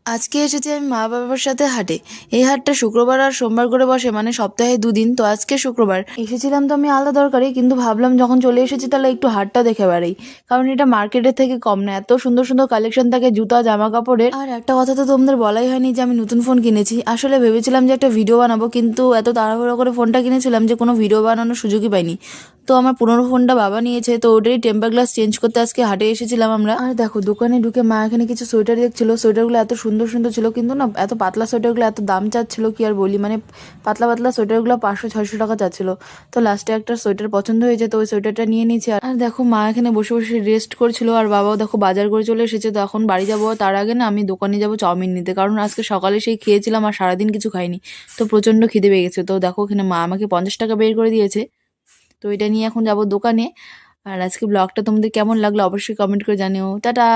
আজকে এসেছি আমি মা বাবার সাথে হাটে। এই হাটটা শুক্রবার আর সোমবার করে বসে, মানে সপ্তাহে দুদিন। তো আজকে শুক্রবার এসেছিলাম, তো আমি আলাদা দরকারি, কিন্তু ভাবলাম যখন চলে এসেছি তাহলে একটু হাটটা দেখে বেড়াই, কারণ এটা মার্কেটের থেকে কম না। এত সুন্দর সুন্দর কালেকশন থাকে জুতা জামা কাপড়ের। আর একটা কথা তো তোমাদের বলাই হয়নি যে আমি নতুন ফোন কিনেছি। আসলে ভেবেছিলাম যে একটা ভিডিও বানাবো, কিন্তু এত তাড়াহুড়ো করে ফোনটা কিনেছিলাম যে কোনো ভিডিও বানানোর সুযোগই পাইনি। তো আমার পুরোনো ফোনটা বাবা নিয়েছে, তো ওটারই টেম্পার গ্লাস চেঞ্জ করতে আজকে হাটে এসেছিলাম আমরা। আর দেখো, দোকানে ঢুকে মা এখানে কিছু সোয়েটার দেখছিল। সোয়েটারগুলো এত সুন্দর সুন্দর ছিল, কিন্তু না এত পাতলা সোয়েটারগুলো এত দাম চাচ্ছিল কি আর বলি। মানে পাতলা পাতলা সোয়েটারগুলো 500-600 টাকা চাচ্ছিল। তো লাস্টে একটা সোয়েটার পছন্দ হয়েছে, তো ওই সোয়েটারটা নিয়ে নিয়েছি। আর দেখো, মা এখানে বসে বসে রেস্ট করছিল, আর বাবাও দেখো বাজার করে চলে এসেছে। তো এখন বাড়ি যাবো, তার আগে না আমি দোকানে যাবো চাউমিন নিতে, কারণ আজকে সকালে সেই খেয়েছিলাম আর সারাদিন কিছু খাইনি। তো প্রচন্ড খিদে পেয়ে গেছে। তো দেখো, এখানে মা আমাকে 50 টাকা বের করে দিয়েছে। তো এটা নিয়ে এখন যাবো দোকানে। আর আজকে ব্লগটা তোমাদের কেমন লাগলো অবশ্যই কমেন্ট করে জানিও। টাটা।